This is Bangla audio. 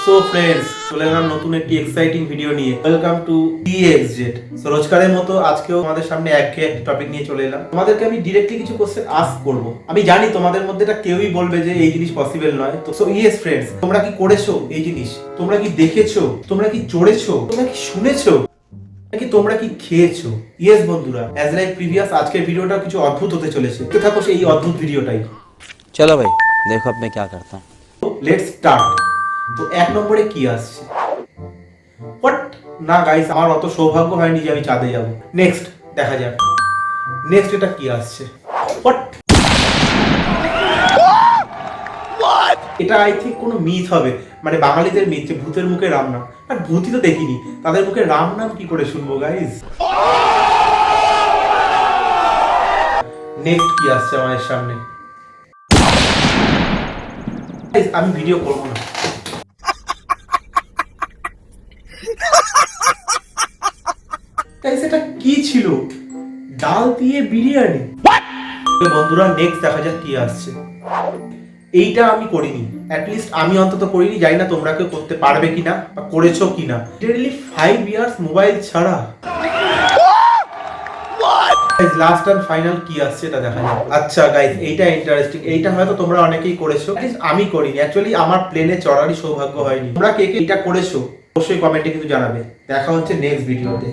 সো ফ্রেন্ডস, চলে এলাম নতুন একটি এক্সাইটিং ভিডিও নিয়ে। Welcome to DXZ। সো রোজকারের মতো আজকেও আমাদের সামনে একঘেয়ে একটা টপিক নিয়ে চলে এলাম। তোমাদেরকে আমি ডিরেক্টলি কিছু কোশ্চেন আস্ক করব। আমি জানি তোমাদের মধ্যে এটা কেউই বলবে যে এই জিনিস পসিবল নয়। তো সো ইয়েস ফ্রেন্ডস, তোমরা কি করেছো এই জিনিস? তোমরা কি দেখেছো? তোমরা কি চড়েছো? তোমরা কি শুনেছো? নাকি তোমরা কি খেয়েছো? ইয়েস বন্ধুরা, অ্যাজ লাইক প্রিভিয়াস আজকের ভিডিওটা কিছু অদ্ভুত হতে চলেছে। দেখতে থাকো সেই অদ্ভুত ভিডিওটাই। चलो भाई देखो अब मैं क्या करता हूँ। Let's start. তো এক নম্বরে কি আসছে? হোয়াট? না গাইস, আমার অত সৌভাগ্য হয়নি যে আমি চাঁদে যাব। নেক্সট দেখা যাক। নেক্সট এটা কি আসছে? হোয়াট? এটা আই থিঙ্ক কোনো মিথ হবে, মানে বাঙালিদের মিথ যে ভূতের মুখে রাম নাম। আর ভূতই তো দেখিনি, তাদের মুখে রাম নাম কি করে শুনবো গাইস? নেক্সট কি আসছে আমাদের সামনে? আমি ভিডিও করবো না। এটা কি ছিল? ডাল দিয়ে বিরিয়ানি? বন্ধুরা নেক্সট দেখা যাক কি আসছে। এইটা আমি করিনি, অ্যাটলিস্ট আমি অন্তত করিনি, জানি না তোমরা কেউ করতে পারবে কিনা বা করেছো কিনা। লিটারালি 5 ইয়ার্স মোবাইল ছাড়া। লাস্ট এন্ড ফাইনাল কি আসছে এটা দেখা যাক। আচ্ছা গাইস, এইটা ইন্টারেস্টিং। এইটা হয়তো তোমরা অনেকেই করেছো, আমি করিনি। অ্যাকচুয়ালি আমার প্লেনে চড়ারই সৌভাগ্য হয়নি। তোমরা কে কে এটা করেছো অবশ্যই কমেন্টে কিন্তু জানাবে। দেখা হচ্ছে নেক্সট ভিডিওতে।